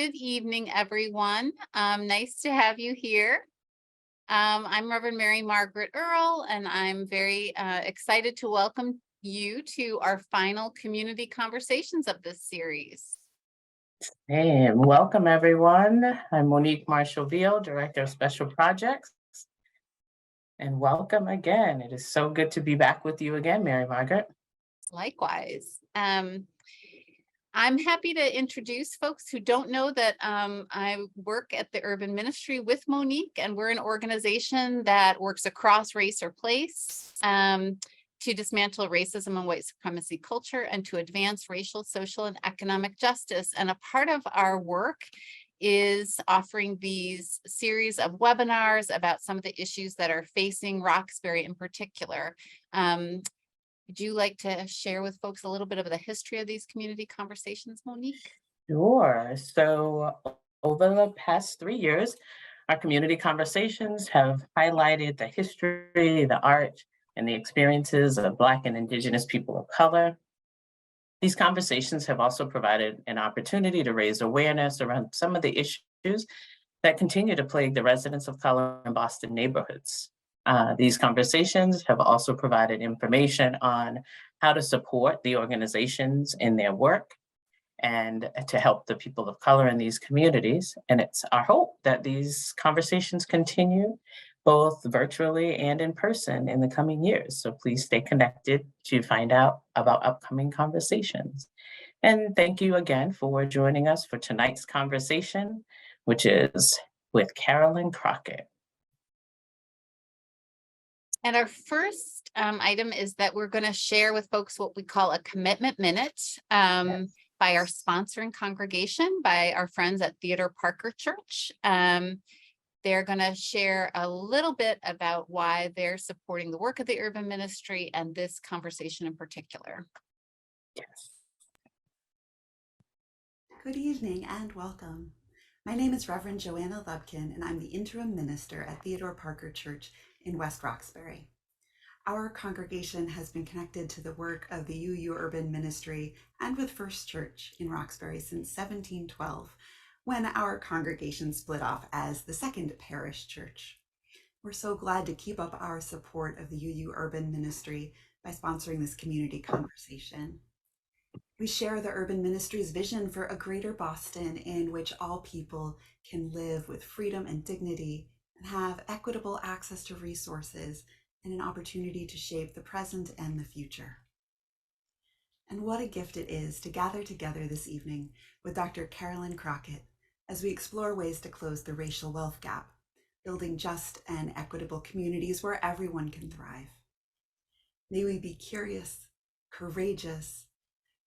Good evening, everyone. Nice to have you here. I'm Reverend Mary Margaret Earl, and I'm very excited to welcome you to our final community conversations of this series. And welcome, everyone. I'm Monique Marshall-Veal, Director of Special Projects. And welcome again. It is so good to be back with you again, Mary Margaret. Likewise. I'm happy to introduce folks who don't know that I work at the Urban Ministry with Monique, and we're an organization that works across race or place to dismantle racism and white supremacy culture and to advance racial, social, and economic justice. And a part of our work is offering these series of webinars about some of the issues that are facing Roxbury in particular. Would you like to share with folks a little bit of the history of these community conversations, Monique? Sure. So over the past 3 years, our community conversations have highlighted the history, the art, and the experiences of Black and Indigenous people of color. These conversations have also provided an opportunity to raise awareness around some of the issues that continue to plague the residents of color in Boston neighborhoods. These conversations have also provided information on how to support the organizations in their work and to help the people of color in these communities. And it's our hope that these conversations continue both virtually and in person in the coming years. So please stay connected to find out about upcoming conversations. And thank you again for joining us for tonight's conversation, which is with Karilyn Crockett. And our first item is that we're going to share with folks what we call a commitment minute by our sponsoring congregation, by our friends at Theodore Parker Church. They're going to share a little bit about why they're supporting the work of the Urban Ministry and this conversation in particular. Yes. Good evening and welcome. My name is Reverend Joanna Lubkin, and I'm the interim minister at Theodore Parker Church in West Roxbury. Our congregation has been connected to the work of the UU Urban Ministry and with First Church in Roxbury since 1712, when our congregation split off as the second parish church. We're so glad to keep up our support of the UU Urban Ministry by sponsoring this community conversation. We share the Urban Ministry's vision for a greater Boston in which all people can live with freedom and dignity and have equitable access to resources and an opportunity to shape the present and the future. And what a gift it is to gather together this evening with Dr. Karilyn Crockett as we explore ways to close the racial wealth gap, building just and equitable communities where everyone can thrive. May we be curious, courageous,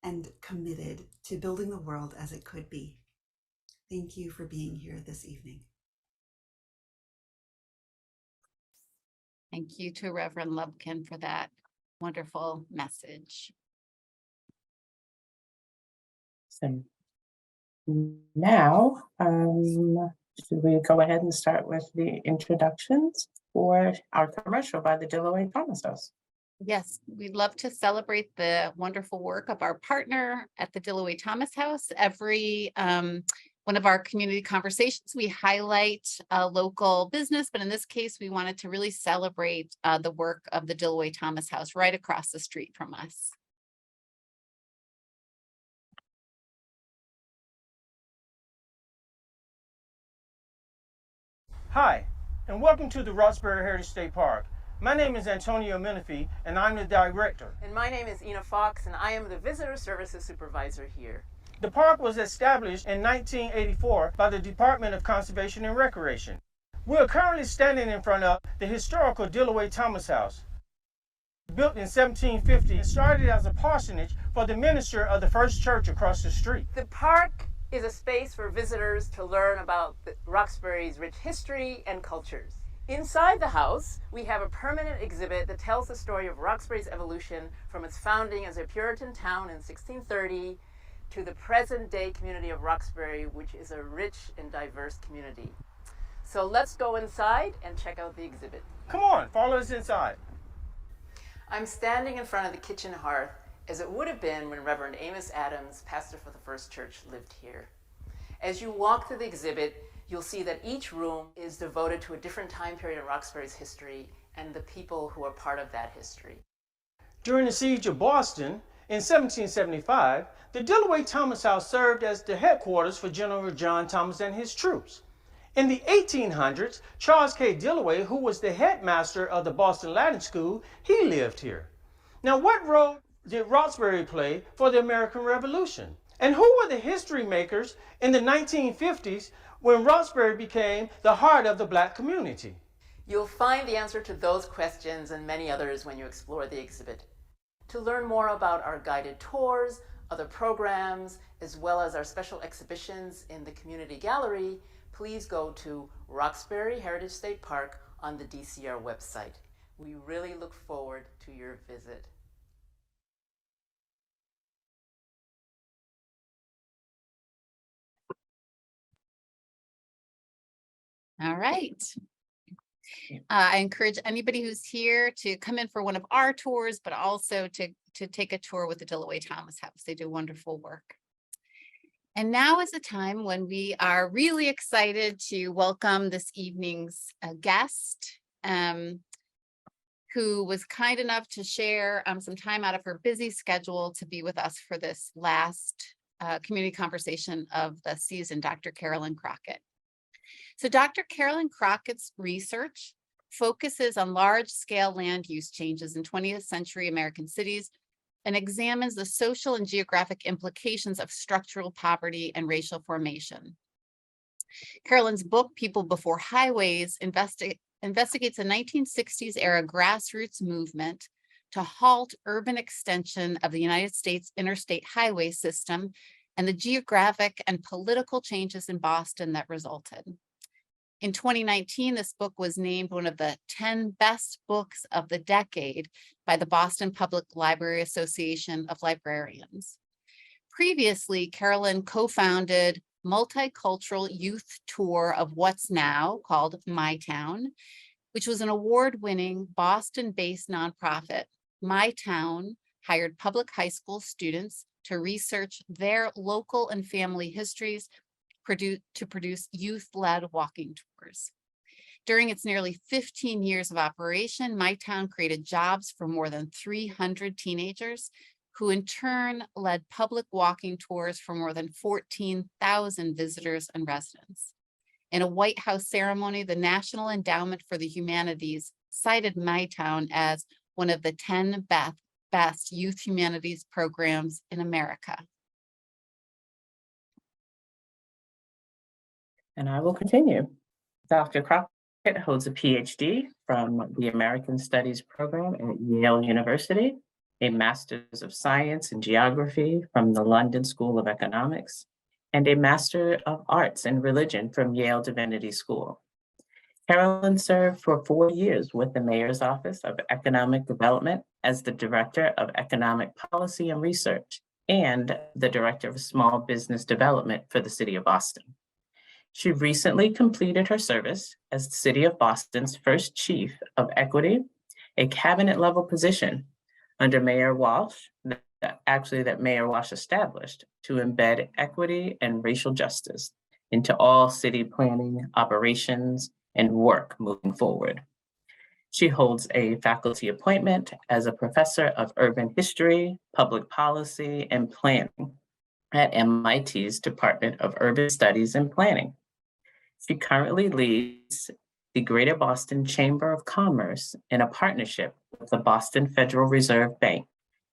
and committed to building the world as it could be. Thank you for being here this evening. Thank you to Reverend Lubkin for that wonderful message. So now, should we go ahead and start with the introductions for our commercial by the Dillaway Thomas House? Yes, we'd love to celebrate the wonderful work of our partner at the Dillaway Thomas House. Every one of our community conversations, we highlight a local business, but in this case, we wanted to really celebrate the work of the Dillaway Thomas House right across the street from us. Hi, and welcome to the Roxbury Heritage State Park. My name is Antonio Menifee, and I'm the director. And my name is Ina Fox, and I am the Visitor Services Supervisor here. The park was established in 1984 by the Department of Conservation and Recreation. We are currently standing in front of the historical Dillaway Thomas House. Built in 1750, it started as a parsonage for the minister of the First Church across the street. The park is a space for visitors to learn about Roxbury's rich history and cultures. Inside the house, we have a permanent exhibit that tells the story of Roxbury's evolution from its founding as a Puritan town in 1630 to the present-day community of Roxbury, which is a rich and diverse community. So let's go inside and check out the exhibit. Come on, follow us inside. I'm standing in front of the kitchen hearth as it would have been when Reverend Amos Adams, pastor for the First Church, lived here. As you walk through the exhibit, you'll see that each room is devoted to a different time period in Roxbury's history and the people who are part of that history. During the siege of Boston in 1775, the Dillaway Thomas House served as the headquarters for General John Thomas and his troops. In the 1800s, Charles K. Dillaway, who was the headmaster of the Boston Latin School, he lived here. Now, what role did Roxbury play for the American Revolution? And who were the history makers in the 1950s when Roxbury became the heart of the Black community? You'll find the answer to those questions and many others when you explore the exhibit. To learn more about our guided tours, other programs, as well as our special exhibitions in the community gallery, please go to Roxbury Heritage State Park on the DCR website. We really look forward to your visit. All right. I encourage anybody who's here to come in for one of our tours, but also to take a tour with the Dillaway Thomas House. They do wonderful work. And now is the time when we are really excited to welcome this evening's guest, who was kind enough to share some time out of her busy schedule to be with us for this last community conversation of the season, Dr. Karilyn Crockett. So Dr. Karilyn Crockett's research focuses on large-scale land use changes in 20th century American cities and examines the social and geographic implications of structural poverty and racial formation. Karilyn's book, People Before Highways, investigates a 1960s era grassroots movement to halt urban extension of the United States interstate highway system and the geographic and political changes in Boston that resulted. In 2019, this book was named one of the 10 best books of the decade by the Boston Public Library Association of Librarians. Previously, Karilyn co-founded multicultural youth tour of what's now called My Town, which was an award-winning Boston-based nonprofit. My Town hired public high school students to research their local and family histories to produce youth-led walking tours. During its nearly 15 years of operation, My Town created jobs for more than 300 teenagers, who in turn led public walking tours for more than 14,000 visitors and residents. In a White House ceremony, the National Endowment for the Humanities cited My Town as one of the 10 best youth humanities programs in America. And I will continue. Dr. Crockett holds a PhD from the American Studies program at Yale University, a Master's of Science in Geography from the London School of Economics, and a Master of Arts in Religion from Yale Divinity School. Karilyn served for 4 years with the Mayor's Office of Economic Development as the Director of Economic Policy and Research and the Director of Small Business Development for the City of Boston. She recently completed her service as the City of Boston's first Chief of Equity, a cabinet-level position under Mayor Walsh, that Mayor Walsh established to embed equity and racial justice into all city planning, operations, and work moving forward. She holds a faculty appointment as a professor of urban history, public policy, and planning at MIT's Department of Urban Studies and Planning. She currently leads the Greater Boston Chamber of Commerce in a partnership with the Boston Federal Reserve Bank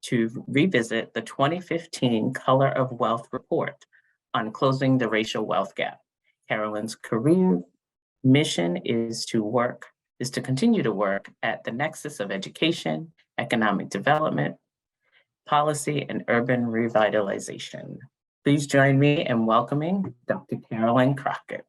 to revisit the 2015 Color of Wealth report on closing the racial wealth gap. Karilyn's career mission is to continue to work at the nexus of education, economic development, policy, and urban revitalization. Please join me in welcoming Dr. Karilyn Crockett.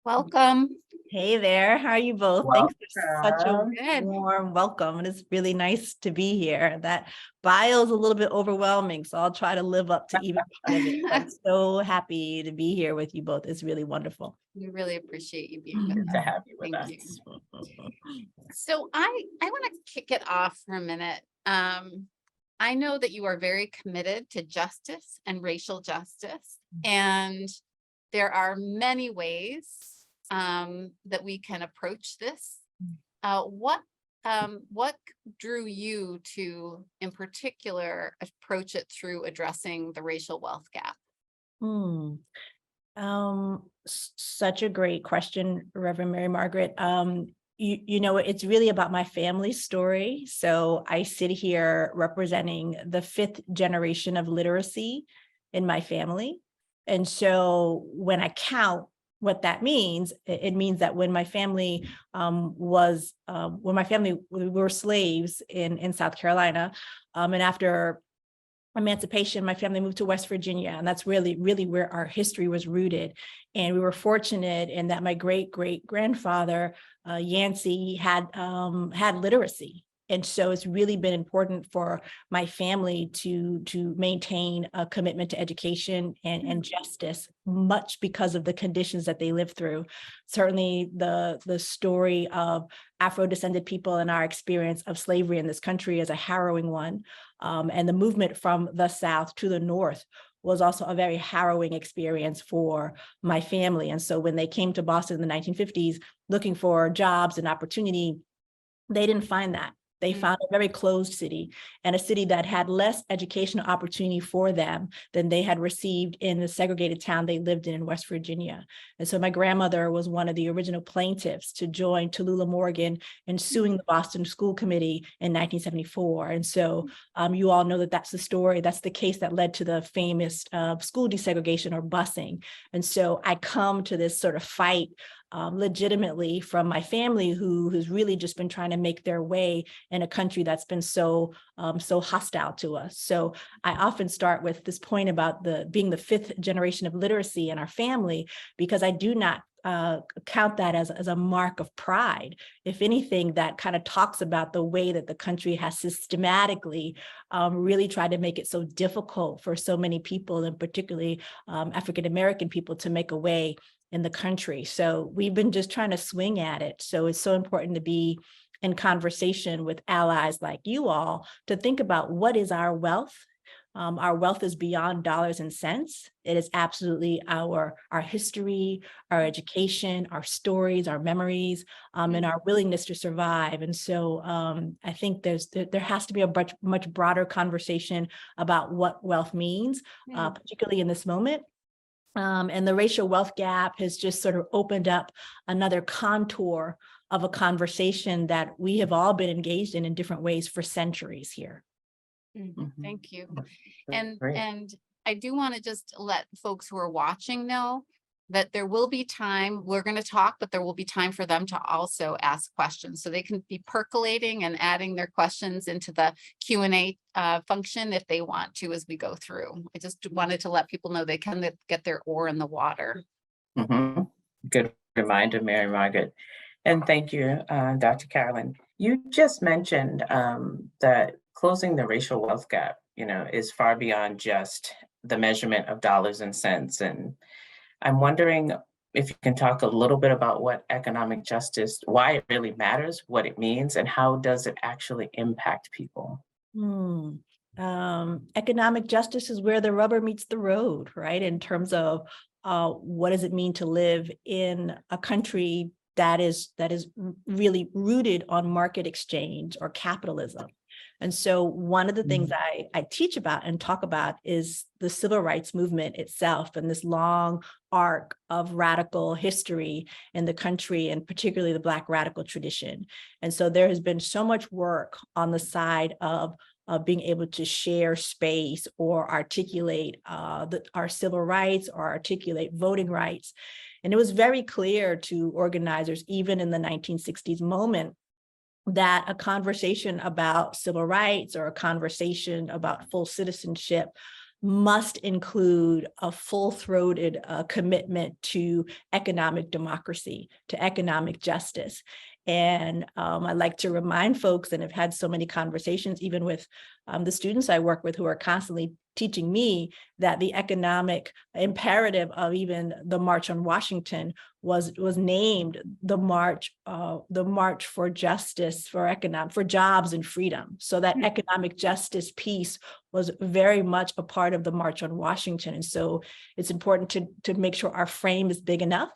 Welcome. Hey there, how are you both? Thanks for such a Good. warm welcome. It is really nice to be here. That bio is a little bit overwhelming, so I'll try to live up to even part of it. I'm so happy to be here with you both. It's really wonderful. We really appreciate you being with Good us. to have you with Thank us. So I want to kick it off for a minute. I know that you are very committed to justice and racial justice. And there are many ways that we can approach this. What drew you to, in particular, approach it through addressing the racial wealth gap? Such a great question, Reverend Mary Margaret. You know, it's really about my family story. So I sit here representing the 5th generation of literacy in my family. And so when I count what that means, it means that when my family we were slaves in South Carolina, and after emancipation, my family moved to West Virginia, and that's really where our history was rooted. And we were fortunate in that my great-great-grandfather, Yancey, had literacy. And so it's really been important for my family to maintain a commitment to education and justice, much because of the conditions that they lived through. Certainly the story of Afro-descended people and our experience of slavery in this country is a harrowing one. And the movement from the South to the North was also a very harrowing experience for my family. And so when they came to Boston in the 1950s looking for jobs and opportunity, they didn't find that. They found a very closed city, and a city that had less educational opportunity for them than they had received in the segregated town they lived in West Virginia. And so my grandmother was one of the original plaintiffs to join Tallulah Morgan in suing the Boston School Committee in 1974. And so you all know that that's the story. That's the case that led to the famous school desegregation or busing. And so I come to this sort of fight legitimately from my family, who's really just been trying to make their way in a country that's been so hostile to us. So I often start with this point about being the 5th generation of literacy in our family, because I do not count that as a mark of pride. If anything, that kind of talks about the way that the country has systematically really tried to make it so difficult for so many people, and particularly African-American people, to make a way in the country. So we've been just trying to swing at it. So it's so important to be in conversation with allies like you all to think about what is our wealth. Our wealth is beyond dollars and cents. It is absolutely our history, our education, our stories, our memories, and our willingness to survive. And so I think there has to be a much broader conversation about what wealth means, particularly in this moment. And the racial wealth gap has just sort of opened up another contour of a conversation that we have all been engaged in different ways for centuries here. Thank you. Great. And I do want to just let folks who are watching know that there will be time, we're going to talk, but there will be time for them to also ask questions. So they can be percolating and adding their questions into the Q&A function if they want to as we go through. I just wanted to let people know they can get their oar in the water. Good reminder, Mary Margaret. And thank you, Dr. Karilyn. You just mentioned that closing the racial wealth gap, is far beyond just the measurement of dollars and cents. And I'm wondering if you can talk a little bit about what economic justice, why it really matters, what it means, and how does it actually impact people? Economic justice is where the rubber meets the road, right? In terms of what does it mean to live in a country that is really rooted on market exchange or capitalism. And so one of the things I teach about and talk about is the civil rights movement itself, and this long arc of radical history in the country, and particularly the Black radical tradition. And so there has been so much work on the side of being able to share space or articulate our civil rights or articulate voting rights. And it was very clear to organizers, even in the 1960s moment, that a conversation about civil rights or a conversation about full citizenship must include a full-throated commitment to economic democracy, to economic justice. And I like to remind folks, and have had so many conversations, even with the students I work with who are constantly teaching me that the economic imperative of even the March on Washington was named the March for Justice, for Jobs and Freedom. So that economic justice piece was very much a part of the March on Washington. And so it's important to make sure our frame is big enough.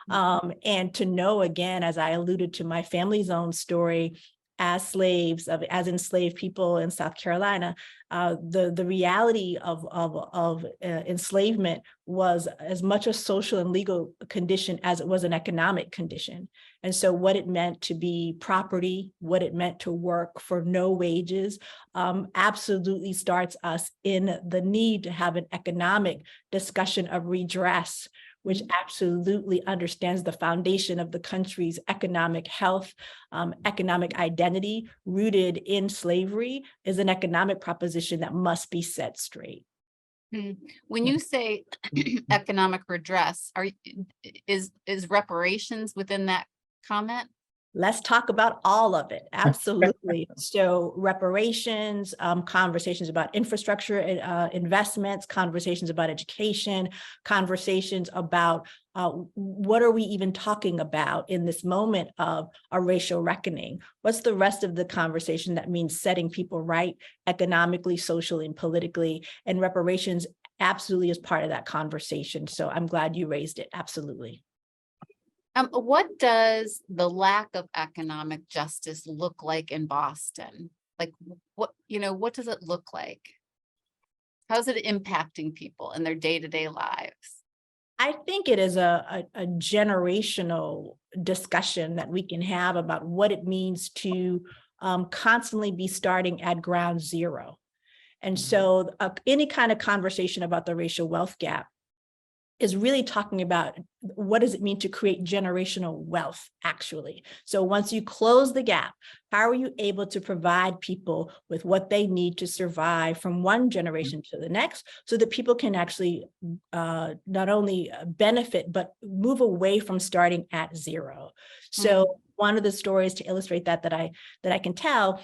And to know, again, as I alluded to my family's own story, as slaves, as enslaved people in South Carolina, the reality of enslavement was as much a social and legal condition as it was an economic condition. And so what it meant to be property, what it meant to work for no wages, absolutely starts us in the need to have an economic discussion of redress, which absolutely understands the foundation of the country's economic health, economic identity rooted in slavery is an economic proposition that must be set straight. When you say economic redress, is reparations within that comment? Let's talk about all of it. Absolutely. So reparations, conversations about infrastructure investments, conversations about education, conversations about what are we even talking about in this moment of a racial reckoning? What's the rest of the conversation that means setting people right economically, socially, and politically? And reparations absolutely is part of that conversation. So I'm glad you raised it. Absolutely. What does the lack of economic justice look like in Boston? Like what does it look like? How's it impacting people in their day-to-day lives? I think it is a generational discussion that we can have about what it means to constantly be starting at ground zero. And so any kind of conversation about the racial wealth gap is really talking about what does it mean to create generational wealth, actually. So once you close the gap, how are you able to provide people with what they need to survive from one generation to the next so that people can actually not only benefit, but move away from starting at zero? So one of the stories to illustrate that I can tell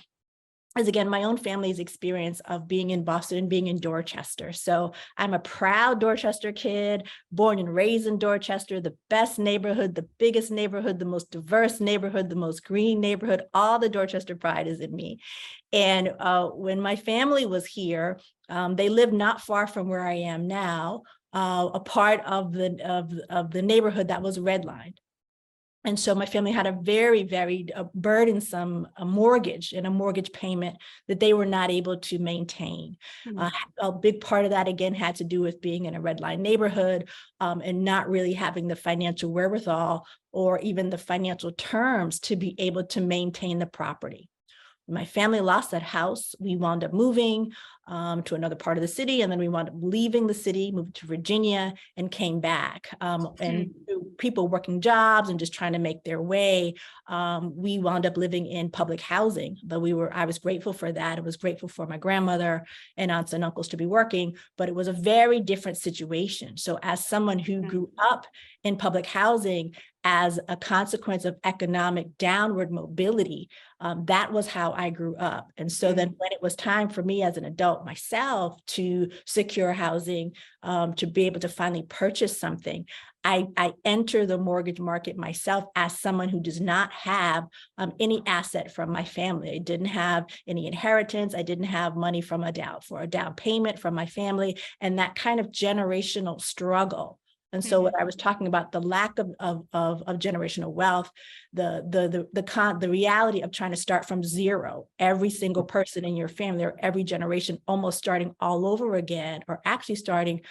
is, again, my own family's experience of being in Boston and being in Dorchester. So I'm a proud Dorchester kid, born and raised in Dorchester, the best neighborhood, the biggest neighborhood, the most diverse neighborhood, the most green neighborhood. All the Dorchester pride is in me. And when my family was here, they lived not far from where I am now, a part of the neighborhood that was redlined. And so my family had a very, very burdensome mortgage and a mortgage payment that they were not able to maintain. A big part of that, again, had to do with being in a red line neighborhood and not really having the financial wherewithal or even the financial terms to be able to maintain the property. My family lost that house. We wound up moving to another part of the city, and then we wound up leaving the city, moved to Virginia, and came back. And people working jobs and just trying to make their way, we wound up living in public housing. But I was grateful for that. I was grateful for my grandmother and aunts and uncles to be working, but it was a very different situation. So as someone who grew up in public housing, as a consequence of economic downward mobility, that was how I grew up. And so then when it was time for me as an adult myself to secure housing, to be able to finally purchase something, I enter the mortgage market myself as someone who does not have any asset from my family. I didn't have any inheritance. I didn't have money for a down payment from my family, and that kind of generational struggle. And so when I was talking about the lack of generational wealth, the reality of trying to start from zero, every single person in your family or every generation almost starting all over again, or actually starting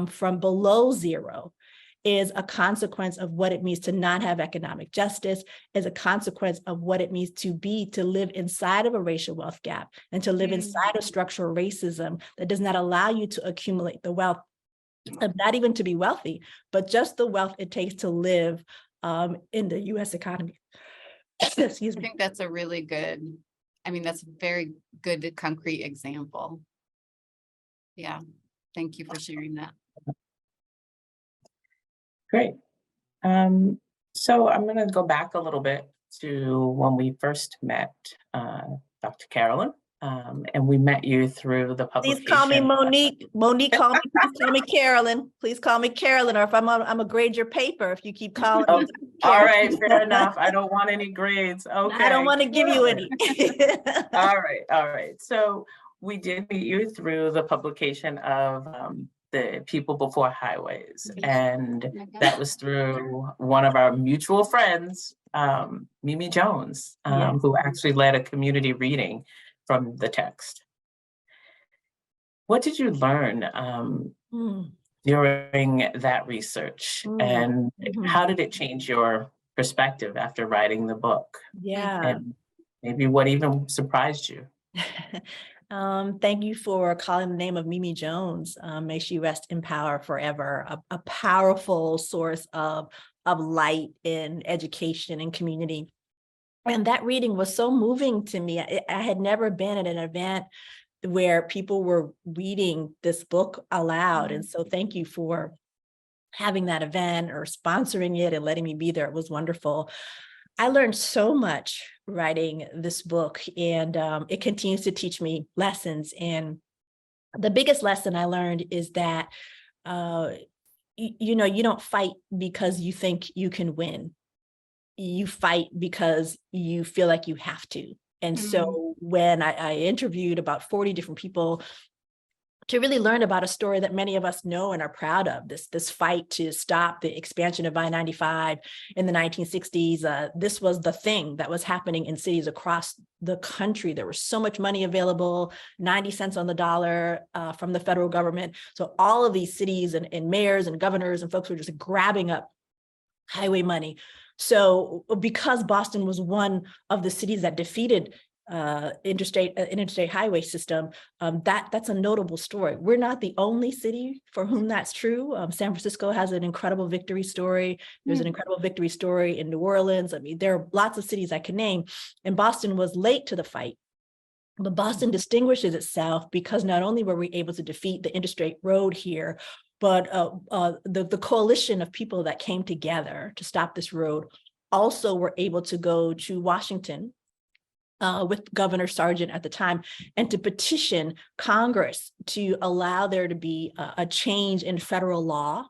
from below zero, is a consequence of what it means to not have economic justice, is a consequence of what it means to live inside of a racial wealth gap and to live inside of structural racism that does not allow you to accumulate the wealth, not even to be wealthy, but just the wealth it takes to live in the US economy. Excuse me. I think that's a really good, that's a very good concrete example. Yeah, thank you for sharing that. Great. So I'm going to go back a little bit to when we first met Dr. Karilyn. And we met you through the Please publication. call me Monique. Monique, please call me Karilyn. Please call me Karilyn, or if I'm a grade your paper if you keep calling me. All right, fair enough. I don't want any grades. Okay. I don't want to give you any. All right. So we did meet you through the publication of the People Before Highways. And that was through one of our mutual friends, Mimi Jones, Yes. who actually led a community reading from the text. What did you learn during that research? And how did it change your perspective after writing the book? Yeah. And maybe what even surprised you? Thank you for calling the name of Mimi Jones. May she rest in power forever. A powerful source of light in education and community. And that reading was so moving to me. I had never been at an event where people were reading this book aloud. And so thank you for having that event or sponsoring it and letting me be there. It was wonderful. I learned so much writing this book, and it continues to teach me lessons. And the biggest lesson I learned is that, you don't fight because you think you can win. You fight because you feel like you have to. And so when I interviewed about 40 different people to really learn about a story that many of us know and are proud of, this fight to stop the expansion of I-95 in the 1960s. This was the thing that was happening in cities across the country. There was so much money available, 90 cents on the dollar from the federal government. So all of these cities and mayors and governors and folks were just grabbing up highway money. So because Boston was one of the cities that defeated interstate highway system, that's a notable story. We're not the only city for whom that's true. San Francisco has an incredible victory story. There's an incredible victory story in New Orleans. I mean, there are lots of cities I can name, and Boston was late to the fight. But Boston distinguishes itself because not only were we able to defeat the interstate road here, but the coalition of people that came together to stop this road also were able to go to Washington with Governor Sargent at the time and to petition Congress to allow there to be a change in federal law,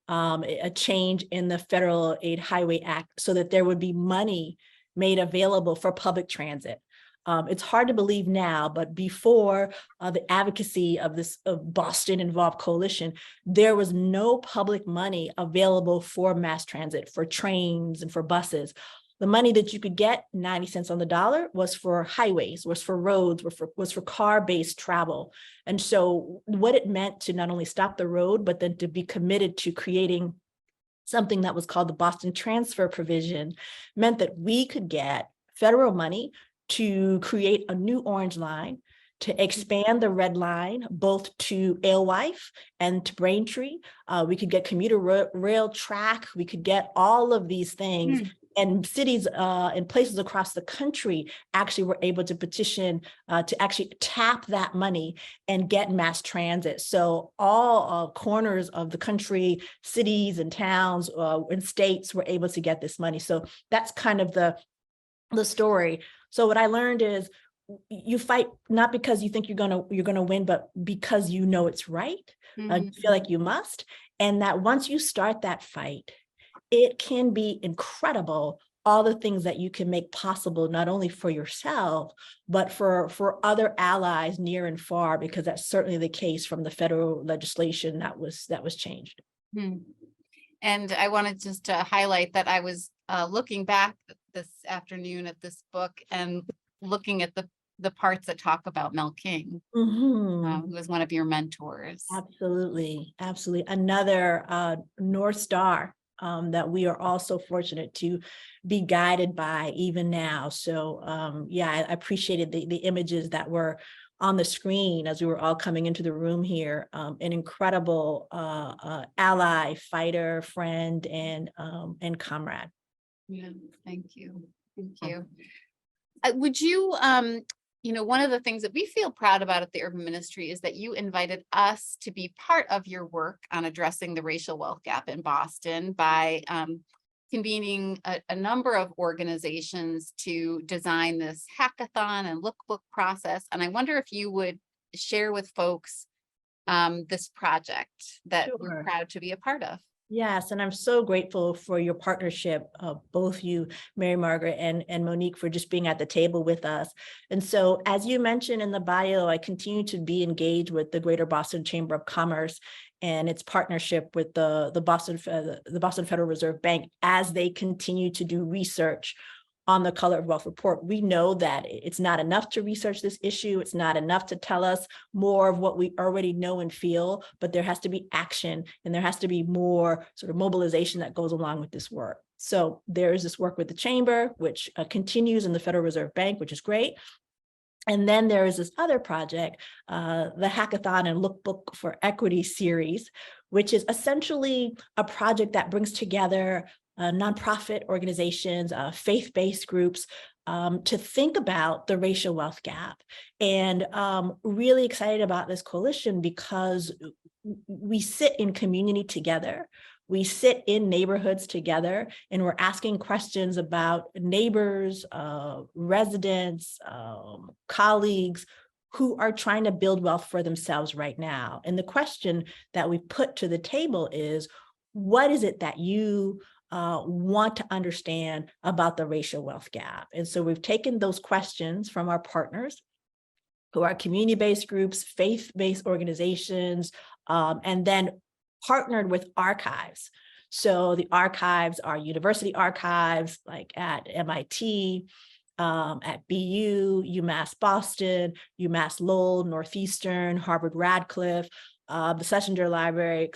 a change in the Federal Aid Highway Act, so that there would be money made available for public transit. It's hard to believe now, but before the advocacy of this Boston involved coalition, there was no public money available for mass transit, for trains and for buses. The money that you could get, 90 cents on the dollar, was for highways, was for roads, was for car-based travel. And so what it meant to not only stop the road, but then to be committed to creating something that was called the Boston Transfer Provision meant that we could get federal money to create a new orange line, to expand the red line, both to Alewife and to Braintree. We could get commuter rail track. We could get all of these things. And cities and places across the country actually were able to petition to actually tap that money and get mass transit. So all corners of the country, cities and towns and states were able to get this money. So that's kind of the story. So what I learned is you fight not because you think you're gonna win, but because you know it's right. You feel like you must, and that once you start that fight, it can be incredible, all the things that you can make possible, not only for yourself, but for other allies near and far, because that's certainly the case from the federal legislation that was changed. And I wanted just to highlight that I was looking back this afternoon at this book and looking at the parts that talk about Mel King, who was one of your mentors. Absolutely. Another North Star that we are also fortunate to be guided by even now. So I appreciated the images that were on the screen as we were all coming into the room here. An incredible ally, fighter, friend, and comrade. Yeah, thank you. Would you, one of the things that we feel proud about at the Urban Ministry is that you invited us to be part of your work on addressing the racial wealth gap in Boston by convening a number of organizations to design this hackathon and lookbook process. And I wonder if you would share with folks this project that we're Sure. proud to be a part of. Yes, and I'm so grateful for your partnership, both you, Mary Margaret and Monique, for just being at the table with us. And so, as you mentioned in the bio, I continue to be engaged with the Greater Boston Chamber of Commerce and its partnership with the Boston Federal Reserve Bank as they continue to do research on the Color of Wealth report. We know that it's not enough to research this issue. It's not enough to tell us more of what we already know and feel, but there has to be action and there has to be more sort of mobilization that goes along with this work. So there is this work with the Chamber, which continues in the Federal Reserve Bank, which is great. And then there is this other project, the Hackathon and Lookbook for Equity series, which is essentially a project that brings together nonprofit organizations, faith-based groups, to think about the racial wealth gap. And really excited about this coalition because we sit in community together. We sit in neighborhoods together, and we're asking questions about neighbors, residents, colleagues who are trying to build wealth for themselves right now. And the question that we put to the table is, what is it that you want to understand about the racial wealth gap? And so we've taken those questions from our partners, who are community-based groups, faith-based organizations, and then partnered with archives. So the archives are university archives, like at MIT, at BU, UMass Boston, UMass Lowell, Northeastern, Harvard Radcliffe, the Schlesinger Library,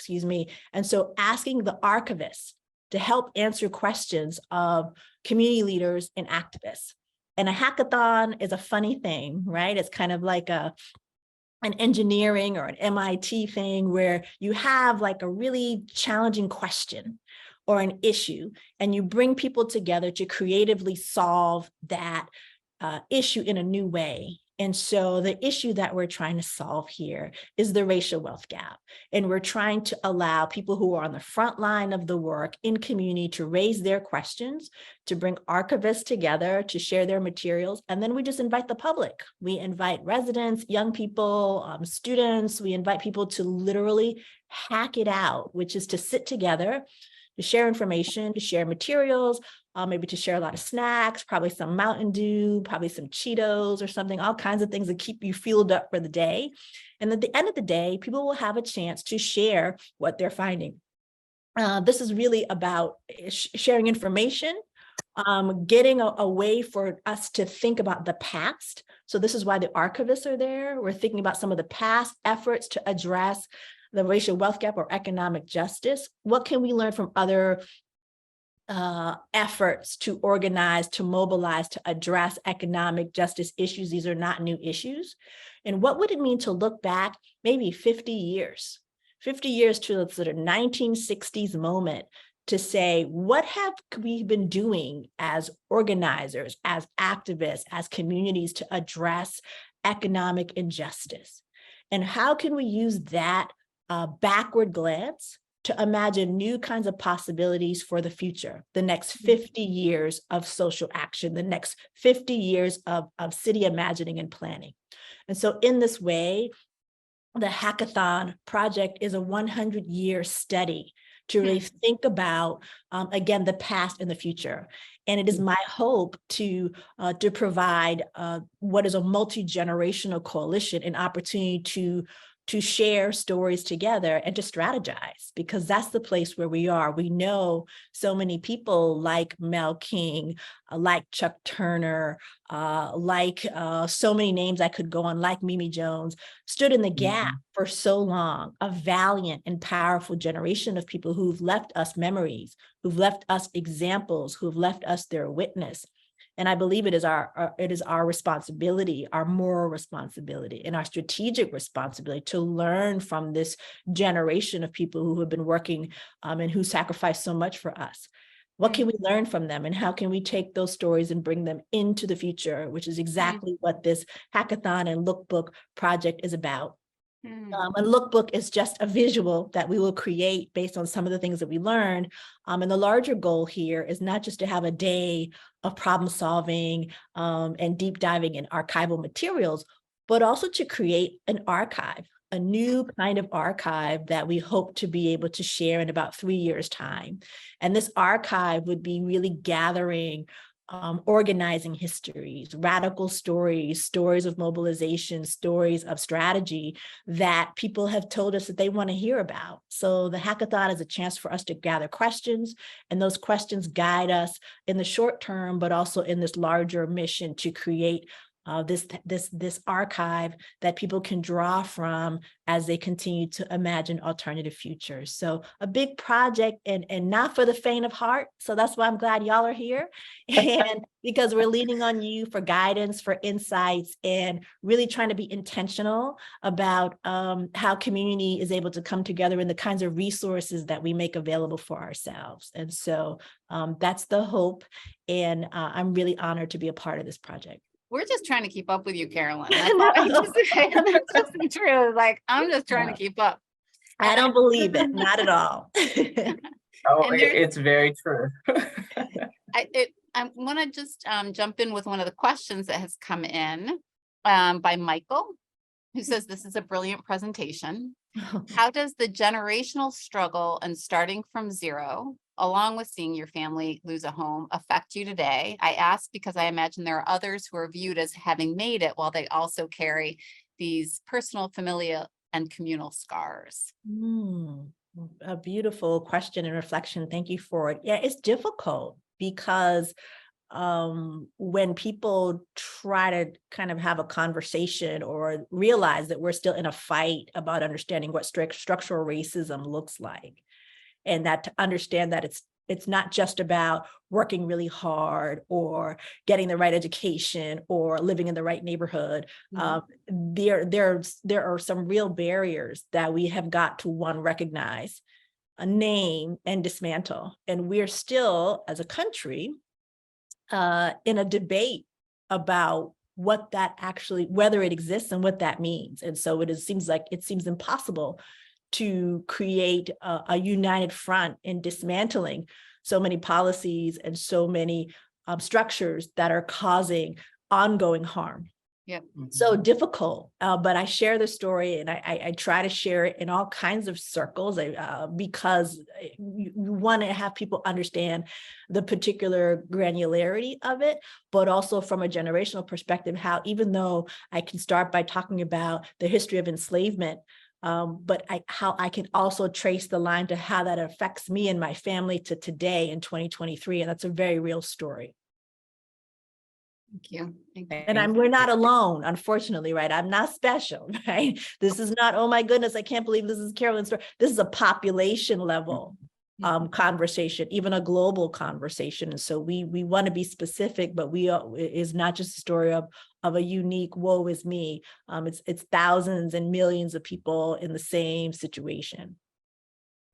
And so asking the archivists to help answer questions of community leaders and activists. And a hackathon is a funny thing, right? It's kind of like an engineering or an MIT thing where you have like a really challenging question or an issue, and you bring people together to creatively solve that issue in a new way. And so the issue that we're trying to solve here is the racial wealth gap. And we're trying to allow people who are on the front line of the work in community to raise their questions, to bring archivists together to share their materials. And then we just invite the public. We invite residents, young people, students. We invite people to literally hack it out, which is to sit together, to share information, to share materials, maybe to share a lot of snacks, probably some Mountain Dew, probably some Cheetos or something, all kinds of things that keep you fueled up for the day. And at the end of the day, people will have a chance to share what they're finding. This is really about sharing information, getting a way for us to think about the past. So this is why the archivists are there. We're thinking about some of the past efforts to address the racial wealth gap or economic justice. What can we learn from other efforts to organize, to mobilize, to address economic justice issues? These are not new issues. And what would it mean to look back maybe 50 years to the sort of 1960s moment to say, what have we been doing as organizers, as activists, as communities to address economic injustice? And how can we use that backward glance to imagine new kinds of possibilities for the future, the next 50 years of social action, the next 50 years of city imagining and planning? And so in this way, the Hackathon project is a 100-year study to really think about, again, the past and the future. And it is my hope to provide what is a multi-generational coalition an opportunity to share stories together and to strategize, because that's the place where we are. We know so many people like Mel King, like Chuck Turner, like so many names I could go on, like Mimi Jones, stood in the gap for so long, a valiant and powerful generation of people who've left us memories, who've left us examples, who've left us their witness. And I believe it is our responsibility, our moral responsibility, and our strategic responsibility to learn from this generation of people who have been working and who sacrificed so much for us. What can we learn from them, and how can we take those stories and bring them into the future, which is exactly what this Hackathon and Lookbook project is about. A lookbook is just a visual that we will create based on some of the things that we learned. And the larger goal here is not just to have a day of problem solving and deep diving in archival materials, but also to create an archive, a new kind of archive that we hope to be able to share in about 3 years' time. And this archive would be really gathering organizing histories, radical stories, stories of mobilization, stories of strategy that people have told us that they want to hear about. So the hackathon is a chance for us to gather questions, and those questions guide us in the short term, but also in this larger mission to create this archive that people can draw from as they continue to imagine alternative futures. So a big project and not for the faint of heart. So that's why I'm glad y'all are here. And because we're leaning on you for guidance, for insights, and really trying to be intentional about how community is able to come together and the kinds of resources that we make available for ourselves. And so that's the hope. And I'm really honored to be a part of this project. We're just trying to keep up with you, Karilyn. That's all I just say. That's just the truth. Like, I'm just trying to keep up. I don't believe it, not at all. Oh, it's very true. I want to just jump in with one of the questions that has come in by Michael, who says, this is a brilliant presentation. How does the generational struggle and starting from zero, along with seeing your family lose a home, affect you today? I ask because I imagine there are others who are viewed as having made it while they also carry these personal, familial, and communal scars. A beautiful question and reflection. Thank you for it. Yeah, it's difficult because when people try to kind of have a conversation or realize that we're still in a fight about understanding what structural racism looks like, and that to understand that it's not just about working really hard or getting the right education or living in the right neighborhood. There are some real barriers that we have got to, one, recognize, name, and dismantle. And we're still, as a country, in a debate about what that actually, whether it exists and what that means. And so it seems impossible to create a united front in dismantling so many policies and so many structures that are causing ongoing harm. Yeah. So difficult, but I share the story and I try to share it in all kinds of circles because you want to have people understand the particular granularity of it, but also from a generational perspective, how even though I can start by talking about the history of enslavement, but how I can also trace the line to how that affects me and my family to today in 2023. And that's a very real story. Thank you. And we're not alone, unfortunately, right? I'm not special, right? This is not, oh my goodness, I can't believe this is Karilyn's story. This is a population level conversation, even a global conversation. And so we want to be specific, but is not just a story of a unique woe is me. It's thousands and millions of people in the same situation.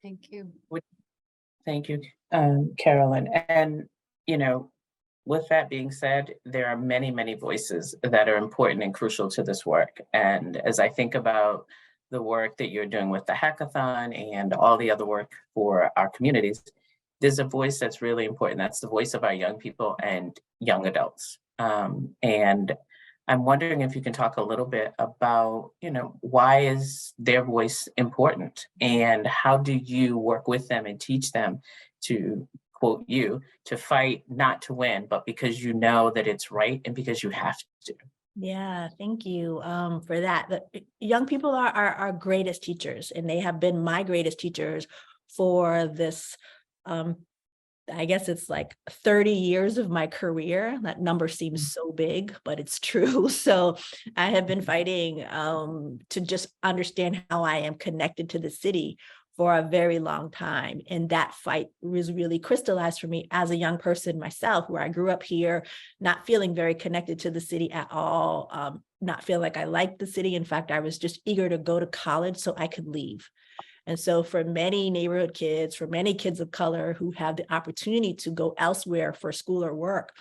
Thank you. Thank you, Karilyn. And, with that being said, there are many, many voices that are important and crucial to this work. And as I think about the work that you're doing with the hackathon and all the other work for our communities, there's a voice that's really important. That's the voice of our young people and young adults. And I'm wondering if you can talk a little bit about, why is their voice important and how do you work with them and teach them to, quote you, to fight, not to win, but because you know that it's right and because you have to. Yeah, thank you for that. Young people are our greatest teachers, and they have been my greatest teachers for this, I guess it's like 30 years of my career. That number seems so big, but it's true. So I have been fighting to just understand how I am connected to the city for a very long time. And that fight was really crystallized for me as a young person myself, where I grew up here, not feeling very connected to the city at all, not feeling like I liked the city. In fact, I was just eager to go to college so I could leave. And so for many neighborhood kids, for many kids of color who have the opportunity to go elsewhere for school or work,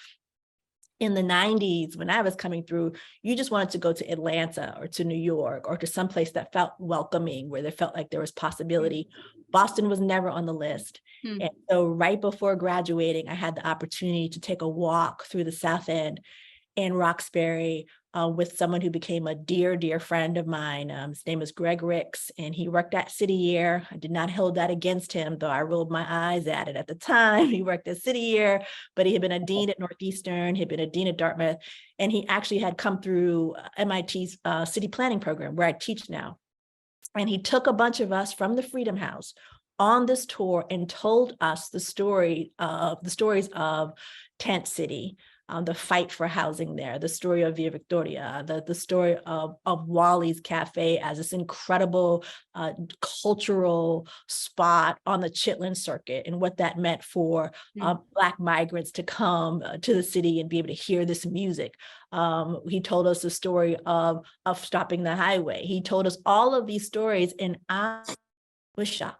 in the 90s, when I was coming through, you just wanted to go to Atlanta or to New York or to someplace that felt welcoming, where there felt like there was possibility. Boston was never on the list. And so right before graduating, I had the opportunity to take a walk through the South End in Roxbury with someone who became a dear, dear friend of mine. His name is Greg Ricks, and he worked at City Year. I did not hold that against him, though I rolled my eyes at it at the time. He worked at City Year, but he had been a dean at Northeastern, he had been a dean at Dartmouth, and he actually had come through MIT's city planning program, where I teach now. And he took a bunch of us from the Freedom House on this tour and told us the stories of Tent City, the fight for housing there, the story of Via Victoria, the story of Wally's Cafe as this incredible cultural spot on the Chitlin Circuit, and what that meant for Black migrants to come to the city and be able to hear this music. He told us the story of stopping the highway. He told us all of these stories, and I was shocked.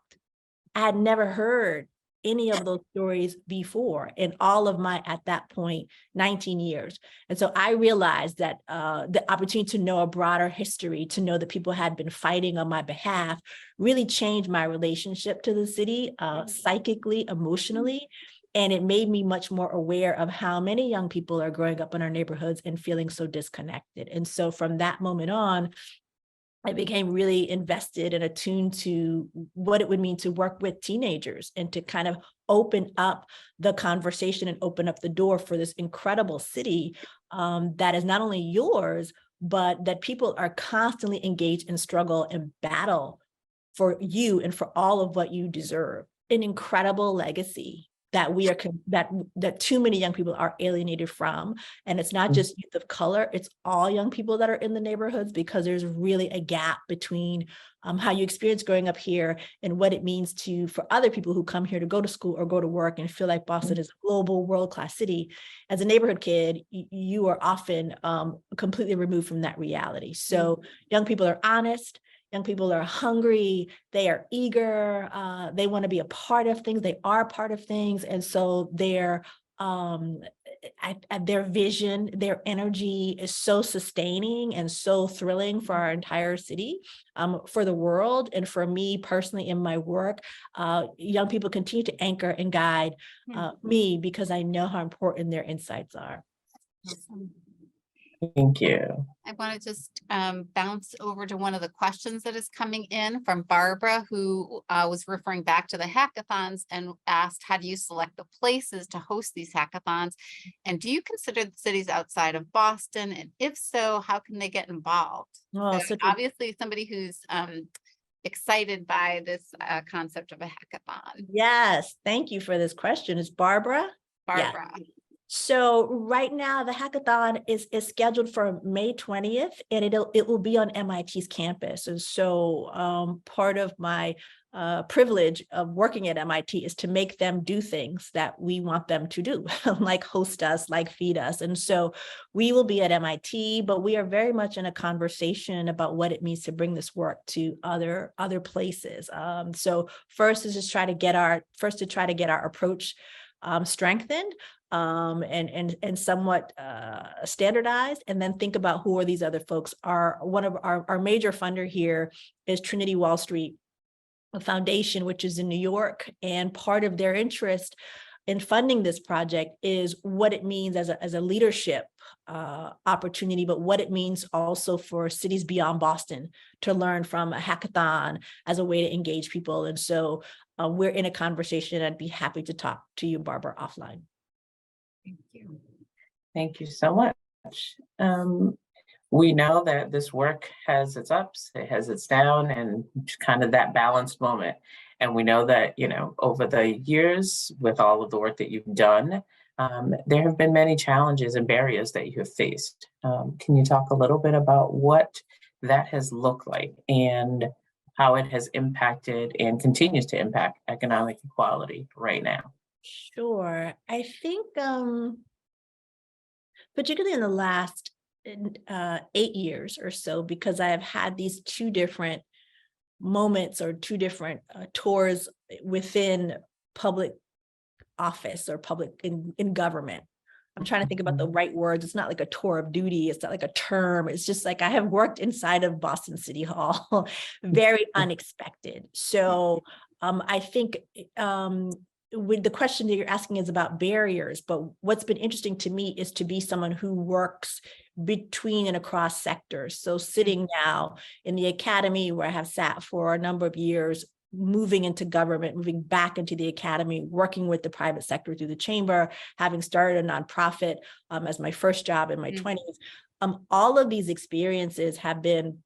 I had never heard any of those stories before in all of my, at that point, 19 years. And so I realized that the opportunity to know a broader history, to know that people had been fighting on my behalf, really changed my relationship to the city, psychically, emotionally. And it made me much more aware of how many young people are growing up in our neighborhoods and feeling so disconnected. And so from that moment on, I became really invested and attuned to what it would mean to work with teenagers and to kind of open up the conversation and open up the door for this incredible city that is not only yours, but that people are constantly engaged in struggle and battle for you and for all of what you deserve. An incredible legacy that we are that too many young people are alienated from. And it's not just youth of color, it's all young people that are in the neighborhoods, because there's really a gap between how you experience growing up here and what it means for other people who come here to go to school or go to work and feel like Boston is a global world-class city. As a neighborhood kid, you are often completely removed from that reality. So young people are honest. Young people are hungry, they are eager, they want to be a part of things, they are part of things. And so their vision, their energy is so sustaining and so thrilling for our entire city, for the world. And for me personally in my work, young people continue to anchor and guide me, because I know how important their insights are. Thank you. I want to just bounce over to one of the questions that is coming in from Barbara, who was referring back to the hackathons and asked, how do you select the places to host these hackathons? And do you consider the cities outside of Boston? And if so, how can they get involved? Oh, So obviously somebody who's excited by this concept of a hackathon. Yes, thank you for this question. Is Barbara? Barbara. Yeah. So right now the hackathon is scheduled for May 20th, and it will be on MIT's campus. And so part of my privilege of working at MIT is to make them do things that we want them to do, like host us, like feed us. And so we will be at MIT, but we are very much in a conversation about what it means to bring this work to other places. So first is just try to get our approach strengthened and somewhat standardized, and then think about who are these other folks. One of our major funder here is Trinity Wall Street Foundation, which is in New York, and part of their interest in funding this project is what it means as a leadership opportunity, but what it means also for cities beyond Boston to learn from a hackathon as a way to engage people. And so we're in a conversation. I'd be happy to talk to you, Barbara, offline. Thank you. Thank you so much. We know that this work has its ups, it has its down, and kind of that balanced moment. And we know that, over the years, with all of the work that you've done, there have been many challenges and barriers that you have faced. Can you talk a little bit about what that has looked like and how it has impacted and continues to impact economic equality right now? Sure. I think particularly in the last 8 years or so, because I have had these two different moments or two different tours within public office or public in government. I'm trying to think about the right words. It's not like a tour of duty. It's not like a term. It's just like I have worked inside of Boston City Hall, very unexpected. So I think with the question that you're asking is about barriers, but what's been interesting to me is to be someone who works between and across sectors. So sitting now in the academy where I have sat for a number of years, moving into government, moving back into the academy, working with the private sector through the chamber, having started a nonprofit as my first job in my 20s. All of these experiences have been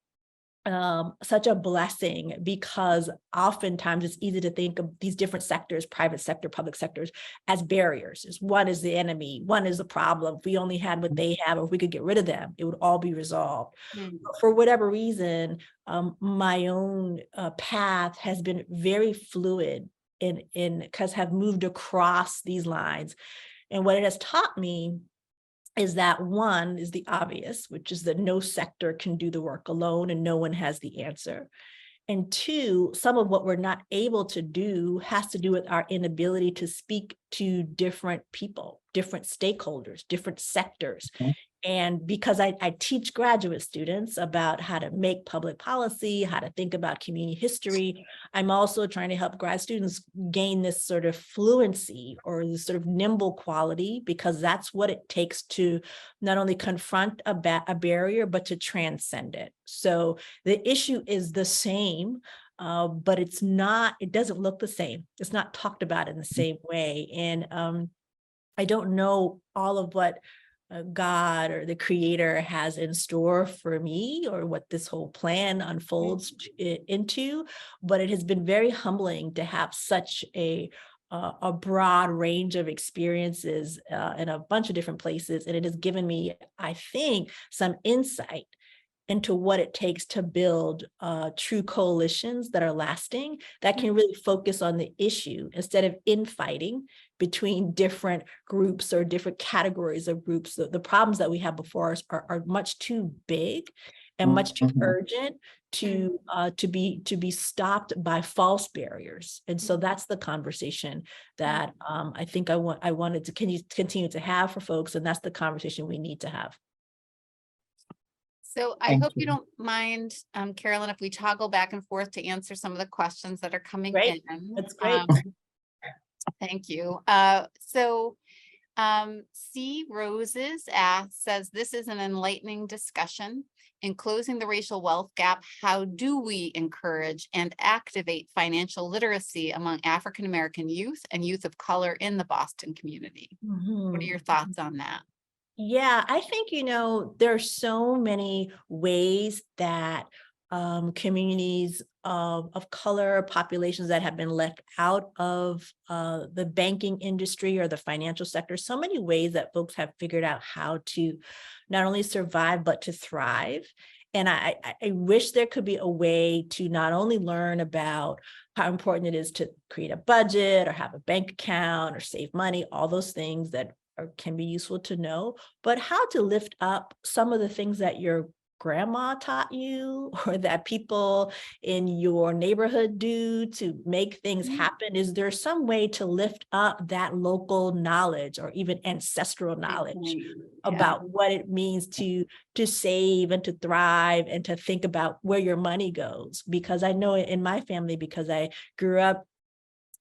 such a blessing, because oftentimes it's easy to think of these different sectors, private sector, public sectors, as barriers. One is the enemy, one is the problem. If we only had what they have, or if we could get rid of them, it would all be resolved. For whatever reason, my own path has been very fluid because have moved across these lines. And what it has taught me is that one is the obvious, which is that no sector can do the work alone and no one has the answer. And two, some of what we're not able to do has to do with our inability to speak to different people, different stakeholders, different sectors. And because I teach graduate students about how to make public policy, how to think about community history, I'm also trying to help grad students gain this sort of fluency or this sort of nimble quality, because that's what it takes to not only confront a barrier, but to transcend it. So the issue is the same, but it doesn't look the same. It's not talked about in the same way. And I don't know all of what God or the creator has in store for me, or what this whole plan unfolds into, but it has been very humbling to have such a broad range of experiences in a bunch of different places. And it has given me, I think, some insight into what it takes to build true coalitions that are lasting, that can really focus on the issue instead of infighting between different groups or different categories of groups. The problems that we have before us are much too big and much too urgent to be stopped by false barriers. And so that's the conversation that I think I wanted to continue to have for folks, and that's the conversation we need to have. So I hope you don't mind, Karilyn, if we toggle back and forth to answer some of the questions that are coming in. That's great. Thank you. C. Roses says, this is an enlightening discussion. In closing the racial wealth gap, how do we encourage and activate financial literacy among African-American youth and youth of color in the Boston community? What are your thoughts on that? Yeah, I think, there are so many ways that communities of color, populations that have been left out of the banking industry or the financial sector, so many ways that folks have figured out how to not only survive, but to thrive. And I wish there could be a way to not only learn about how important it is to create a budget or have a bank account or save money, all those things that can be useful to know, but how to lift up some of the things that your grandma taught you or that people in your neighborhood do to make things happen. Is there some way to lift up that local knowledge or even ancestral knowledge about what it means to save and to thrive and to think about where your money goes? Because I know in my family, because I grew up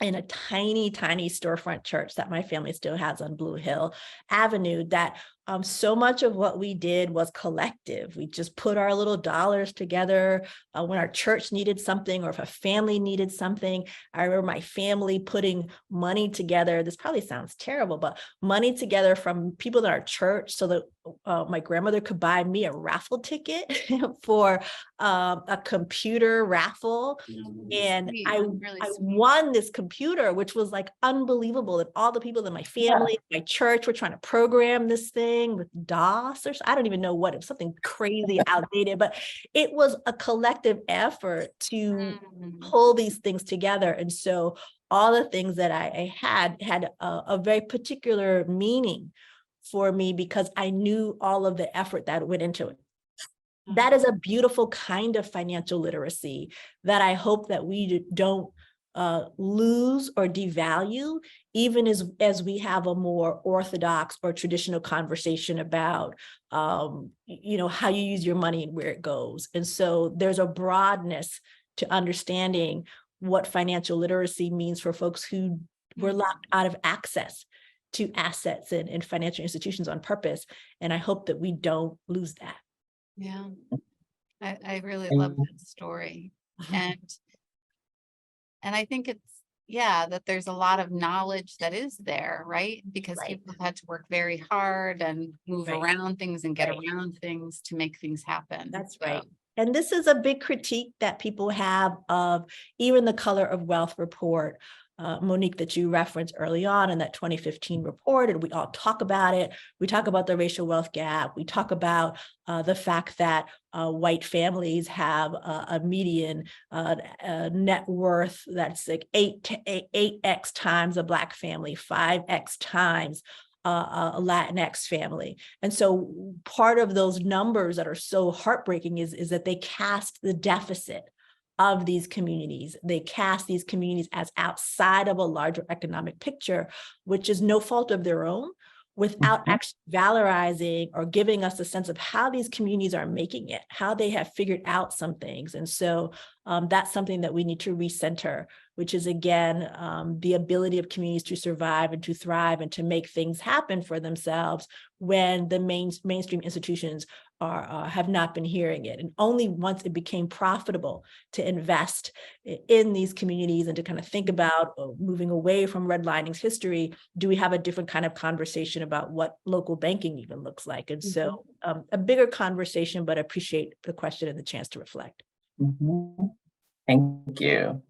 in a tiny, tiny storefront church that my family still has on Blue Hill Avenue, that so much of what we did was collective. We just put our little dollars together when our church needed something or if a family needed something. I remember my family putting money together. This probably sounds terrible, but money together from people in our church so that my grandmother could buy me a raffle ticket for a computer raffle. And I won this computer, which was like unbelievable. And all the people in my family, my church were trying to program this thing with DOS or I don't even know what, it was something crazy outdated, but it was a collective effort to pull these things together. And so all the things that I had a very particular meaning for me because I knew all of the effort that went into it. That is a beautiful kind of financial literacy that I hope that we don't lose or devalue, even as we have a more orthodox or traditional conversation about, how you use your money and where it goes. And so there's a broadness to understanding what financial literacy means for folks who were locked out of access to assets and financial institutions on purpose. And I hope that we don't lose that. Yeah, I really love that story. And I think that there's a lot of knowledge that is there, right? Because people have had to work very hard and move around things and get around things to make things happen. That's right. And this is a big critique that people have of even the Color of Wealth report, Monique, that you referenced early on in that 2015 report, and we all talk about it. We talk about the racial wealth gap. We talk about the fact that white families have a median net worth that's like 8x times a Black family, 5x times a Latinx family. And so part of those numbers that are so heartbreaking is that they cast the deficit of these communities. They cast these communities as outside of a larger economic picture, which is no fault of their own, without actually valorizing or giving us a sense of how these communities are making it, how they have figured out some things. And so that's something that we need to recenter, which is, again, the ability of communities to survive and to thrive and to make things happen for themselves when the mainstream institutions have not been hearing it. And only once it became profitable to invest in these communities and to kind of think about moving away from redlining's history, do we have a different kind of conversation about what local banking even looks like. And so a bigger conversation, but I appreciate the question and the chance to reflect. Thank you.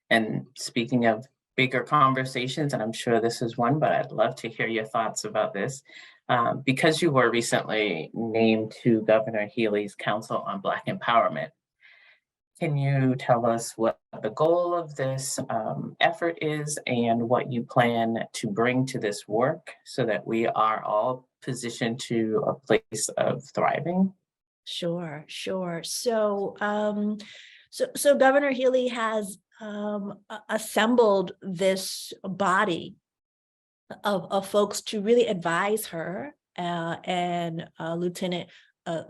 And speaking of bigger conversations, and I'm sure this is one, but I'd love to hear your thoughts about this. Because you were recently named to Governor Healey's Council on Black Empowerment, can you tell us what the goal of this effort is and what you plan to bring to this work so that we are all positioned to a place of thriving? Sure. So Governor Healey has assembled this body of folks to really advise her and Lieutenant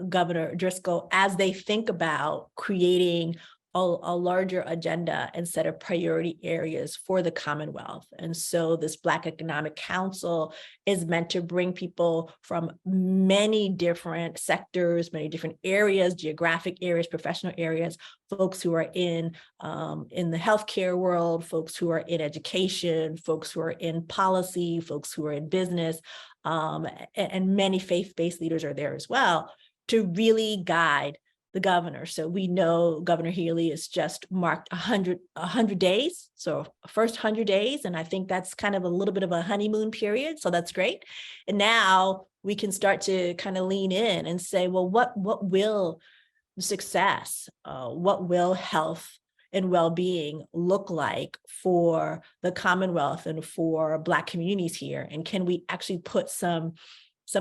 Governor Driscoll as they think about creating a larger agenda and set of priority areas for the Commonwealth. And so this Black Economic Council is meant to bring people from many different sectors, many different areas, geographic areas, professional areas, folks who are in the healthcare world, folks who are in education, folks who are in policy, folks who are in business, and many faith-based leaders are there as well to really guide the governor. So we know Governor Healey has just marked 100 days. So first 100 days. And I think that's kind of a little bit of a honeymoon period. So that's great. And now we can start to kind of lean in and say, well, what will success, what will health and well-being look like for the Commonwealth and for Black communities here? And can we actually put some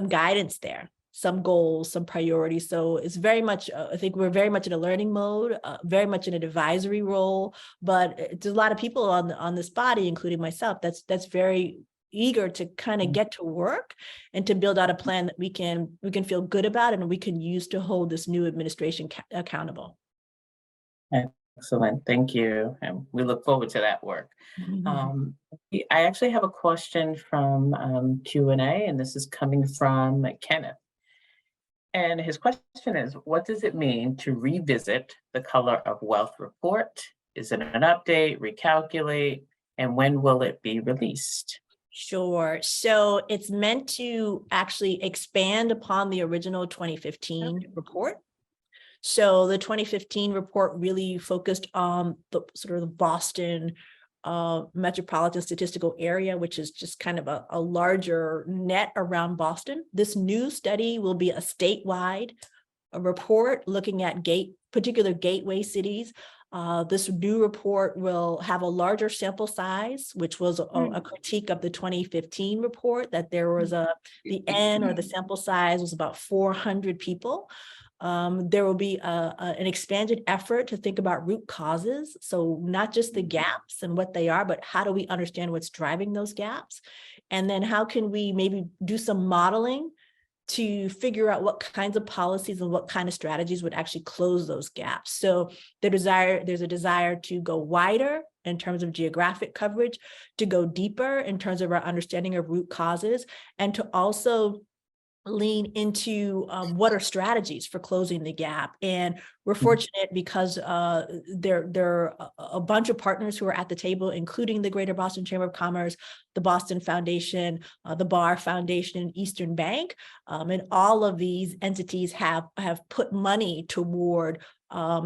guidance there? Some goals, some priorities. So it's very much, I think we're very much in a learning mode, very much in an advisory role, but there's a lot of people on this body, including myself, that's very eager to kind of get to work and to build out a plan that we can feel good about and we can use to hold this new administration accountable. Excellent, thank you. And we look forward to that work. I actually have a question from Q&A, and this is coming from Kenneth. And his question is, what does it mean to revisit the Color of Wealth report? Is it an update, recalculate, and when will it be released? Sure. So it's meant to actually expand upon the original 2015 report. So the 2015 report really focused on the sort of the Boston metropolitan statistical area, which is just kind of a larger net around Boston. This new study will be a statewide report looking at particular gateway cities. This new report will have a larger sample size, which was a critique of the 2015 report, that there was the N or the sample size was about 400 people. There will be an expanded effort to think about root causes. So not just the gaps and what they are, but how do we understand what's driving those gaps? And then how can we maybe do some modeling to figure out what kinds of policies and what kind of strategies would actually close those gaps. So there's a desire to go wider in terms of geographic coverage, to go deeper in terms of our understanding of root causes, and to also lean into what are strategies for closing the gap. And we're fortunate because there are a bunch of partners who are at the table, including the Greater Boston Chamber of Commerce, the Boston Foundation, the Barr Foundation, and Eastern Bank. And all of these entities have put money toward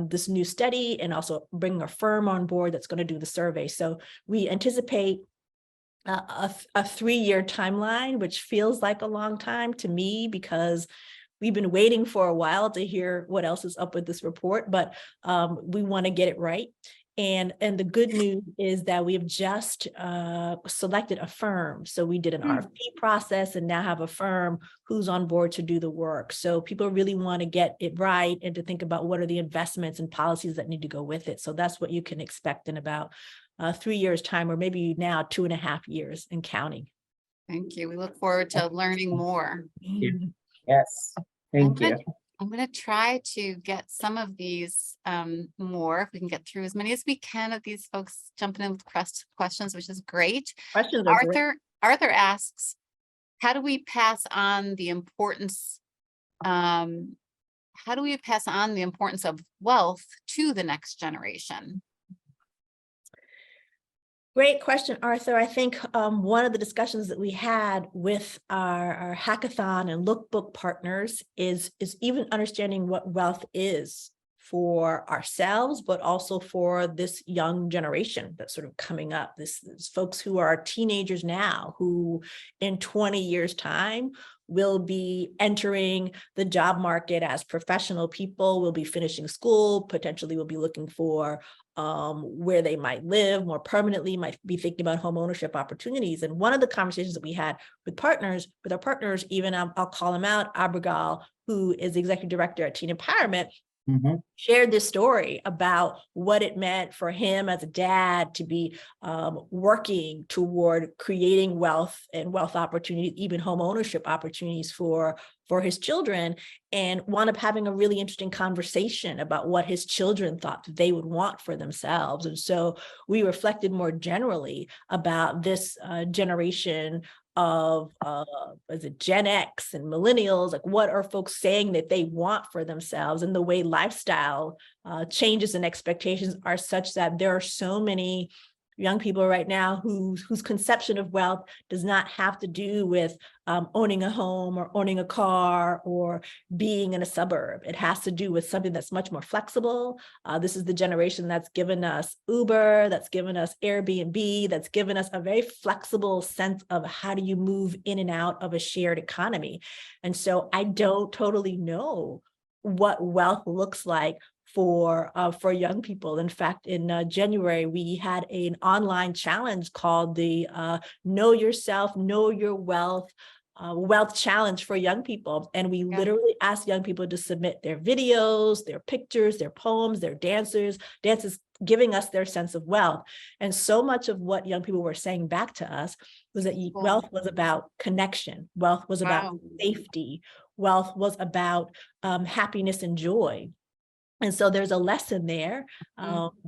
this new study, and also bringing a firm on board that's going to do the survey. So we anticipate a 3-year timeline, which feels like a long time to me because we've been waiting for a while to hear what else is up with this report, but we want to get it right. And the good news is that we have just selected a firm. So we did an RFP process and now have a firm who's on board to do the work. So people really want to get it right and to think about what are the investments and policies that need to go with it. So that's what you can expect in about 3 years time, or maybe now 2.5 years and counting. Thank you. We look forward to learning more. Yes, thank you. I'm going to try to get some of these more, if we can get through as many as we can of these folks jumping in with questions, which is great. Questions are great. Arthur asks, how do we pass on the importance of wealth to the next generation? Great question, Arthur. I think one of the discussions that we had with our hackathon and lookbook partners is even understanding what wealth is for ourselves, but also for this young generation that's sort of coming up. This folks who are teenagers now, who in 20 years' time will be entering the job market as professional people, will be finishing school, potentially will be looking for where they might live more permanently, might be thinking about home ownership opportunities. And one of the conversations that we had with our partners, even I'll call him out, Abigail, who is the executive director at Teen Empowerment, shared this story about what it meant for him as a dad to be working toward creating wealth and wealth opportunities, even home ownership opportunities for his children, and wound up having a really interesting conversation about what his children thought that they would want for themselves. And so we reflected more generally about this generation of is it Gen X and millennials, like what are folks saying that they want for themselves, and the way lifestyle changes and expectations are such that there are so many young people right now whose conception of wealth does not have to do with owning a home or owning a car or being in a suburb. It has to do with something that's much more flexible. This is the generation that's given us Uber, that's given us Airbnb, that's given us a very flexible sense of how do you move in and out of a shared economy. And so I don't totally know what wealth looks like for young people. In fact, in January, we had an online challenge called the Know Yourself, Know Your Wealth challenge for young people. And we literally asked young people to submit their videos, their pictures, their poems, their dances, giving us their sense of wealth. And so much of what young people were saying back to us was that wealth was about connection. Wealth was about safety. Wealth was about happiness and joy. And so there's a lesson there.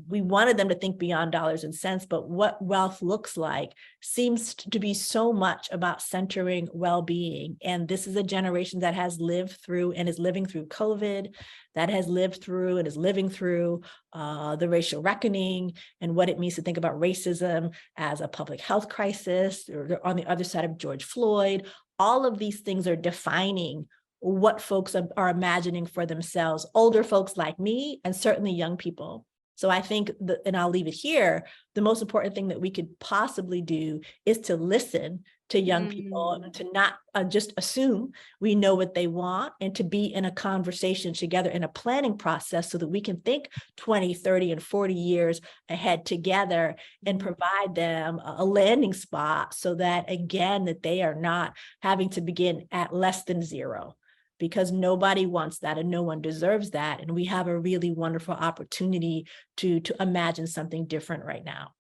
We wanted them to think beyond dollars and cents, but what wealth looks like seems to be so much about centering well-being. And this is a generation that has lived through and is living through COVID, that has lived through and is living through the racial reckoning and what it means to think about racism as a public health crisis, or on the other side of George Floyd. All of these things are defining what folks are imagining for themselves, older folks like me, and certainly young people. So I think that, and I'll leave it here, the most important thing that we could possibly do is to listen to young people, and to not just assume we know what they want, and to be in a conversation together in a planning process so that we can think 20, 30, and 40 years ahead together and provide them a landing spot so that, again, that they are not having to begin at less than zero. because nobody wants that and no one deserves that. And we have a really wonderful opportunity to imagine something different right now.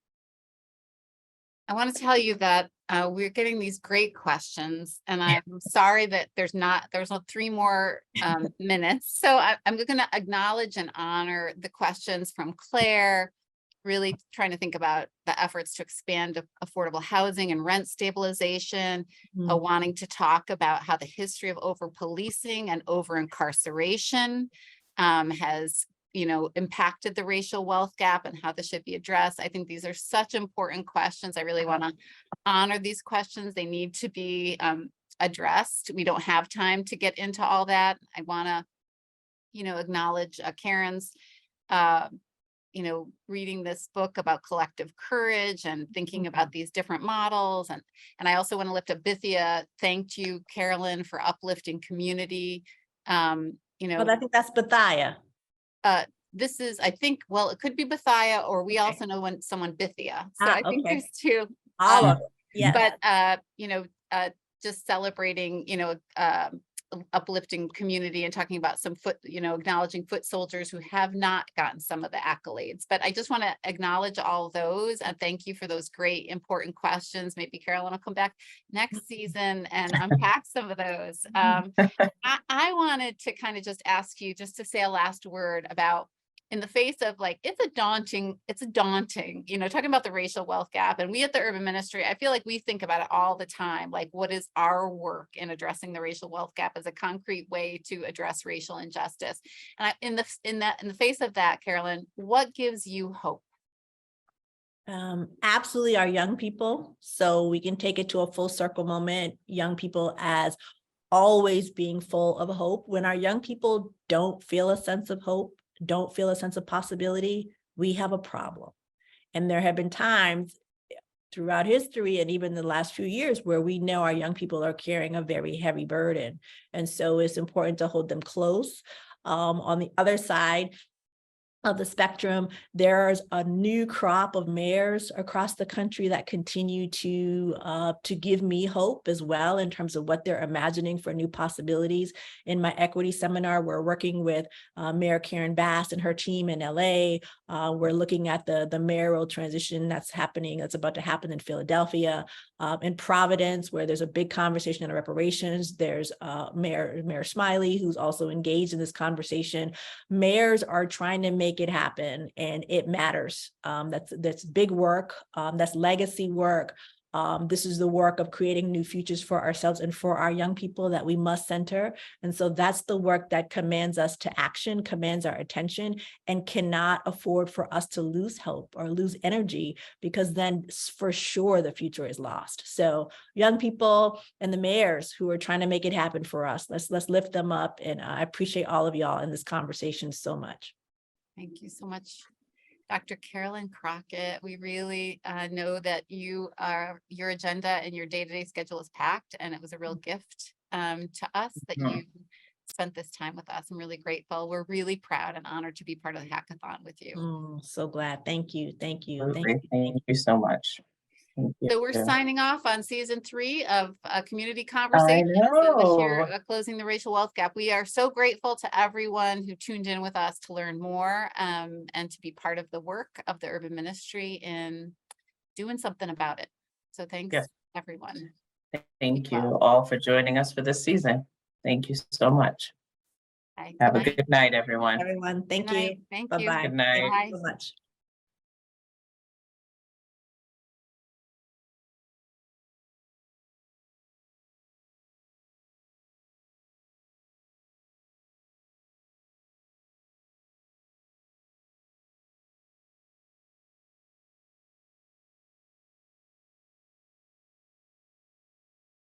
I want to tell you that we're getting these great questions, and I'm sorry that there's not 3 more minutes. So I'm going to acknowledge and honor the questions from Claire, really trying to think about the efforts to expand affordable housing and rent stabilization, wanting to talk about how the history of over-policing and over-incarceration has impacted the racial wealth gap and how this should be addressed. I think these are such important questions. I really want to honor these questions. They need to be addressed. We don't have time to get into all that. I want to, acknowledge Karen's, reading this book about collective courage and thinking about these different models. And I also want to lift up Bithia. Thank you, Karilyn, for uplifting community. Well, I think that's Bethia. This is, I think, well, it could be Bethia, or we also know when someone Bithia. So I think there's 2. Yeah. But just celebrating, uplifting community and talking about some acknowledging foot soldiers who have not gotten some of the accolades. But I just want to acknowledge all those and thank you for those great, important questions. Maybe Karilyn will come back next season and unpack some of those. I wanted to kind of just ask you just to say a last word about, in the face of it's daunting, talking about the racial wealth gap. And we at the Urban Ministry, I feel like we think about it all the time. Like, what is our work in addressing the racial wealth gap as a concrete way to address racial injustice? And in the face of that, Karilyn, what gives you hope? Absolutely our young people. So we can take it to a full circle moment. Young people as always being full of hope. When our young people don't feel a sense of hope, don't feel a sense of possibility, we have a problem. And there have been times throughout history and even the last few years where we know our young people are carrying a very heavy burden. And so it's important to hold them close. On the other side of the spectrum, there's a new crop of mayors across the country that continue to give me hope as well in terms of what they're imagining for new possibilities. In my equity seminar, we're working with Mayor Karen Bass and her team in LA. We're looking at the mayoral transition that's about to happen in Philadelphia. In Providence, where there's a big conversation on reparations, there's Mayor Smiley, who's also engaged in this conversation. Mayors are trying to make it happen, and it matters. That's big work. That's legacy work. This is the work of creating new futures for ourselves and for our young people that we must center. And so that's the work that commands us to action, commands our attention, and cannot afford for us to lose hope or lose energy, because then for sure the future is lost. So young people and the mayors who are trying to make it happen for us, let's lift them up. And I appreciate all of y'all in this conversation so much. Thank you so much, Dr. Karilyn Crockett. We really know that your agenda and your day-to-day schedule is packed, and it was a real gift to us that you spent this time with us. I'm really grateful. We're really proud and honored to be part of the hackathon with you. So glad. Thank you. Thank you. Thank you so much. So we're signing off on season 3 of Community Conversations. And this year, Closing the Racial Wealth Gap. We are so grateful to everyone who tuned in with us to learn more and to be part of the work of the Urban Ministry in doing something about it. So thanks, everyone. Thank you all for joining us for this season. Thank you so much. Bye. Have a good night, everyone. Everyone, thank you. Thank you. Bye-bye. Good night. Thank you so much.